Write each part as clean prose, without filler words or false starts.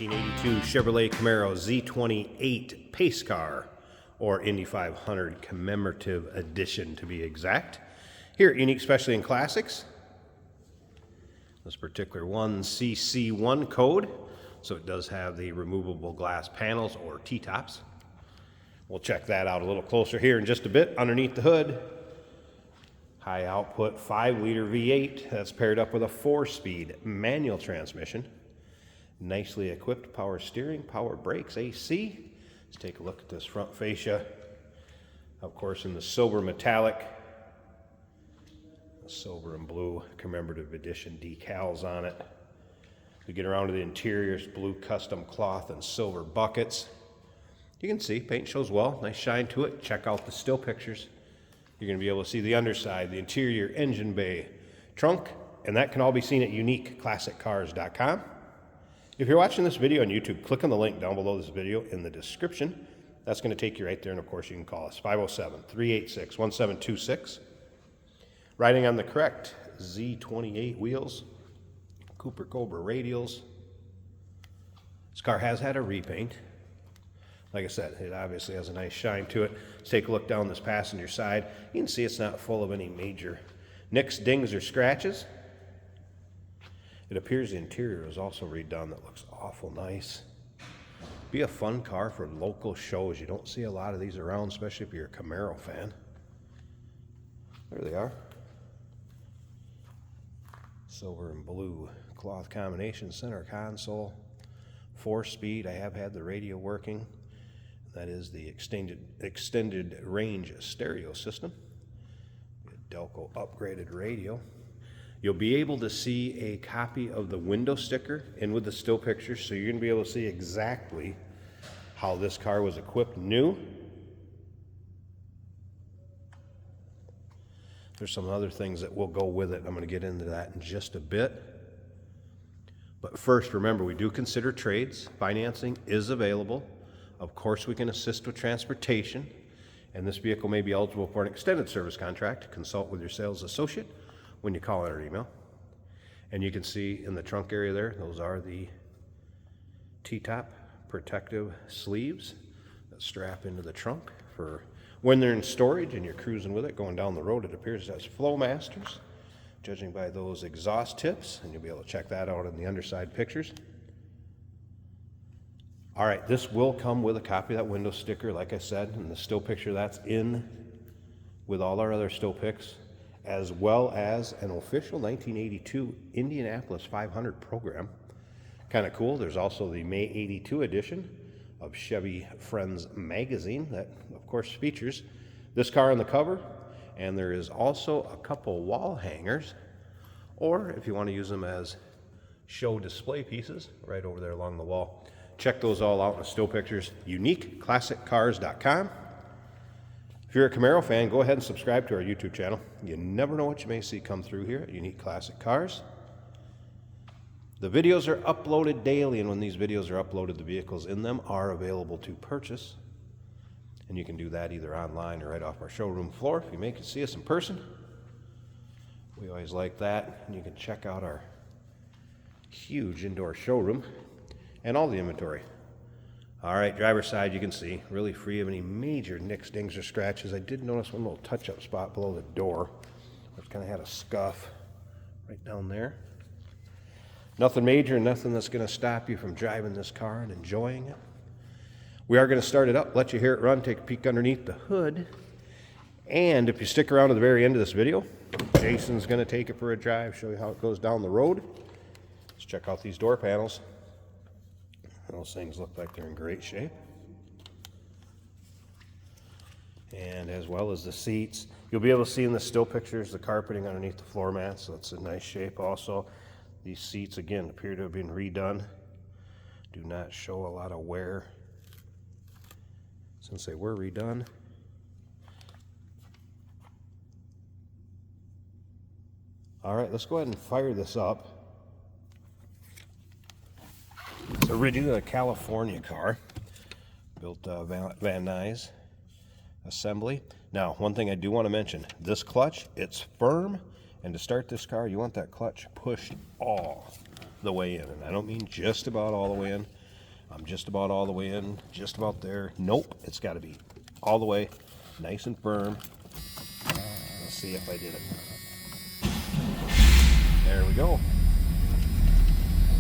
1982 Chevrolet Camaro Z28 pace car, or Indy 500 commemorative edition to be exact. Here at Unique Specialty and Classics, this particular one CC1 code, so it does have the removable glass panels or T-tops. We'll check that out a little closer here in just a bit. Underneath the hood, high output 5-liter V8 that's paired up with a 4-speed manual transmission. Nicely equipped power steering, power brakes, AC. Let's take a look at this front fascia. Of course, in the silver metallic, silver and blue commemorative edition decals on it. We get around to the interiors, blue custom cloth and silver buckets. You can see paint shows well, nice shine to it. Check out the still pictures. You're going to be able to see the underside, the interior, engine bay, trunk, and that can all be seen at uniqueclassiccars.com. If you're watching this video on YouTube, click on the link down below this video in the description. That's going to take you right there, and of course you can call us 507-386-1726. Riding on the correct Z28 wheels, Cooper Cobra radials. This car has had a repaint. Like I said, it obviously has a nice shine to it. Let's take a look down this passenger side. You can see it's not full of any major nicks, dings, or scratches. It appears the interior is also redone. That looks awful nice. Be a fun car for local shows. You don't see a lot of these around, especially if you're a Camaro fan. There they are. Silver and blue cloth combination, center console, 4-speed. I have had the radio working. That is the extended range stereo system. Delco upgraded radio. You'll be able to see a copy of the window sticker in with the still pictures, so you're going to be able to see exactly how this car was equipped new. There's some other things that will go with it. I'm going to get into that in just a bit. But first, remember, we do consider trades. Financing is available. Of course, we can assist with transportation, and this vehicle may be eligible for an extended service contract. Consult with your sales associate when you call in or email. And you can see in the trunk area there, those are the T-top protective sleeves that strap into the trunk for when they're in storage and you're cruising with it going down the road. It appears it has flow masters, judging by those exhaust tips, and you'll be able to check that out in the underside pictures. All right, this will come with a copy of that window sticker, like I said, and the still picture that's in with all our other still pics, as well as an official 1982 Indianapolis 500 program. Kind of cool. There's also the May 82 edition of Chevy Friends magazine that, of course, features this car on the cover, and there is also a couple wall hangers, or if you want to use them as show display pieces, right over there along the wall. Check those all out in the still pictures, uniqueclassiccars.com. If you're a Camaro fan, go ahead and subscribe to our YouTube channel. You never know what you may see come through here at Unique Classic Cars. The videos are uploaded daily, and when these videos are uploaded, the vehicles in them are available to purchase. And you can do that either online or right off our showroom floor. If you make it see us in person, we always like that. And you can check out our huge indoor showroom and all the inventory. All right, driver's side, you can see, really free of any major nicks, dings, or scratches. I did notice one little touch-up spot below the door. It kind of had a scuff right down there. Nothing major, nothing that's going to stop you from driving this car and enjoying it. We are going to start it up, let you hear it run, take a peek underneath the hood. And if you stick around to the very end of this video, Jason's going to take it for a drive, show you how it goes down the road. Let's check out these door panels. Those things look like they're in great shape. And as well as the seats. You'll be able to see in the still pictures the carpeting underneath the floor mats, so it's in nice shape also. These seats, again, appear to have been redone. Do not show a lot of wear since they were redone. All right, let's go ahead and fire this up. It's originally a California car, built Van Nuys assembly. Now, one thing I do want to mention, this clutch, it's firm, and to start this car, you want that clutch pushed all the way in. And I don't mean just about all the way in. I'm just about all the way in, just about there. Nope, it's got to be all the way, nice and firm. Let's see if I did it. There we go.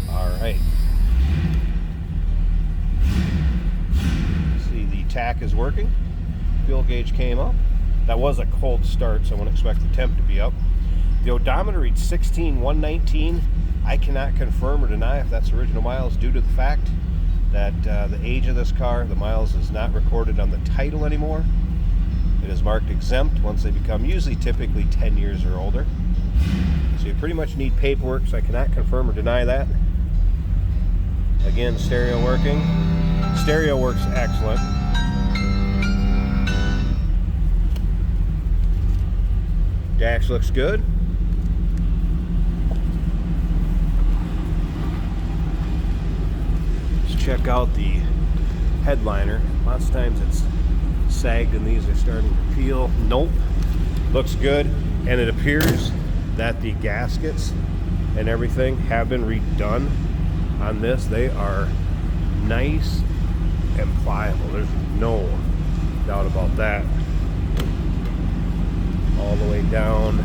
All right. See, the tack is working. Fuel gauge came up. That was a cold start, so I wouldn't expect the temp to be up. The odometer reads 16,119. I cannot confirm or deny if that's original miles due to the fact that the age of this car, the miles, is not recorded on the title anymore. It is marked exempt once they become typically 10 years or older. So you pretty much need paperwork, so I cannot confirm or deny that. Again, stereo working. Stereo works excellent. Dash looks good. Let's check out the headliner. Lots of times it's sagged and these are starting to peel. Nope. Looks good. And it appears that the gaskets and everything have been redone on this. They are nice and pliable. There's no doubt about that. All the way down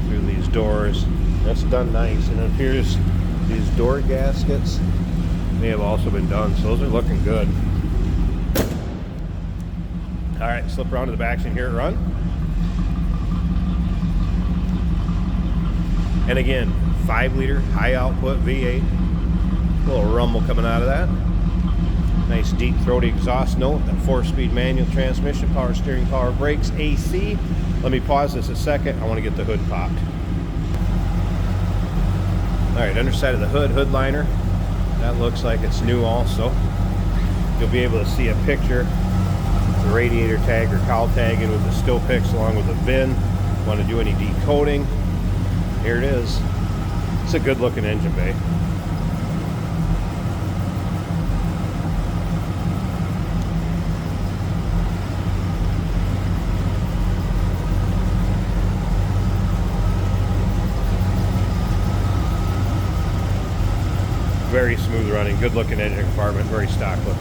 through these doors. That's done nice, and it appears these door gaskets may have also been done, so those are looking good. All right, slip around to the back so you can hear it run. And again, 5-liter high output V8. A little rumble coming out of that. Nice deep throaty exhaust note. That 4-speed manual transmission, power steering, power brakes, AC. Let me pause this a second. I want to get the hood popped. All right, underside of the hood, hood liner. That looks like it's new also. You'll be able to see a picture, the radiator tag or cowl tagging with the still pics along with the VIN. Want to do any decoding? Here it is. It's a good looking engine bay. Very smooth running, good looking engine compartment, very stock looking.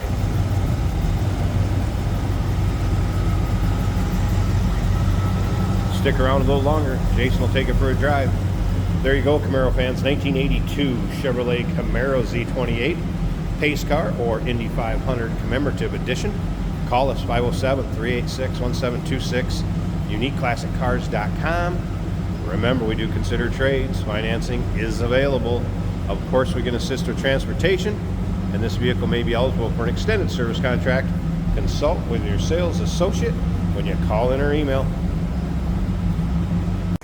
Stick around a little longer. Jason will take it for a drive. There you go, Camaro fans. 1982 Chevrolet Camaro Z28 pace car or Indy 500 commemorative edition. Call us 507-386-1726. UniqueClassicCars.com. Remember, we do consider trades. Financing is available. Of course, we can assist with transportation, and this vehicle may be eligible for an extended service contract. Consult with your sales associate when you call in or email.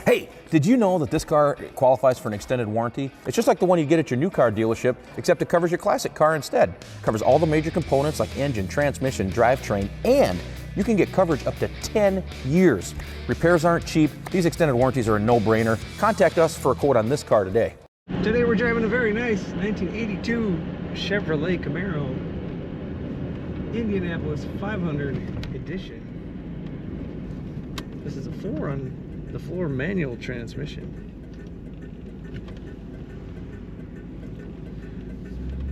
Hey, did you know that this car qualifies for an extended warranty? It's just like the one you get at your new car dealership, except it covers your classic car instead. It covers all the major components like engine, transmission, drivetrain, and you can get coverage up to 10 years. Repairs aren't cheap. These extended warranties are a no-brainer. Contact us for a quote on this car today. Today we're driving a very nice 1982 Chevrolet Camaro Indianapolis 500 edition. This is a 4-on-the-floor manual transmission.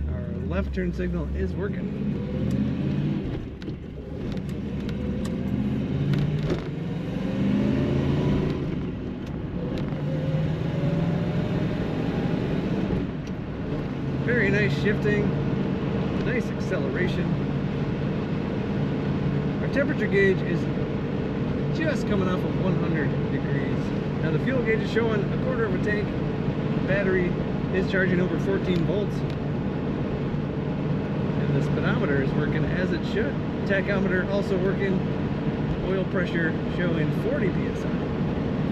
Our left turn signal is working. Very nice shifting, nice acceleration. Our temperature gauge is just coming off of 100 degrees. Now the fuel gauge is showing a quarter of a tank. The battery is charging over 14 volts. And the speedometer is working as it should. Tachometer also working. Oil pressure showing 40 psi.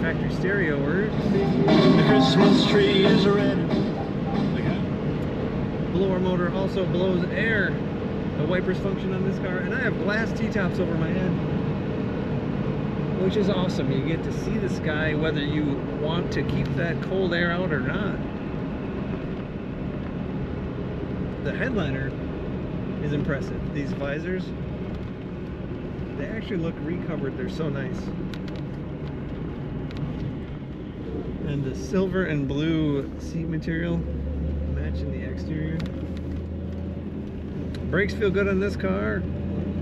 Factory stereo words. The Christmas tree is red. Blower motor also blows air. The wipers function on this car, and I have glass T-tops over my head, which is awesome. You get to see the sky whether you want to keep that cold air out or not. The headliner is impressive. These visors, they actually look recovered. They're so nice. And the silver and blue seat material matching the exterior. Brakes feel good on this car.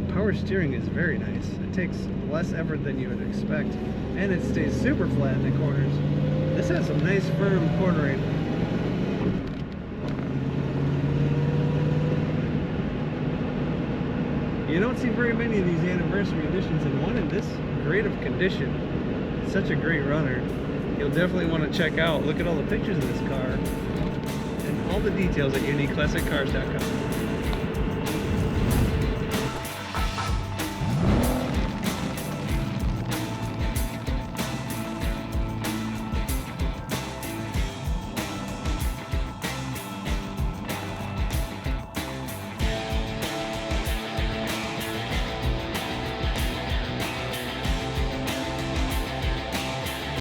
Power steering is very nice. It takes less effort than you would expect, and it stays super flat in the corners. This has some nice firm cornering. You don't see very many of these anniversary editions, and one in this great of condition. It's such a great runner. You'll definitely want to check out. Look at all the pictures of this car and all the details at uniqueclassiccars.com.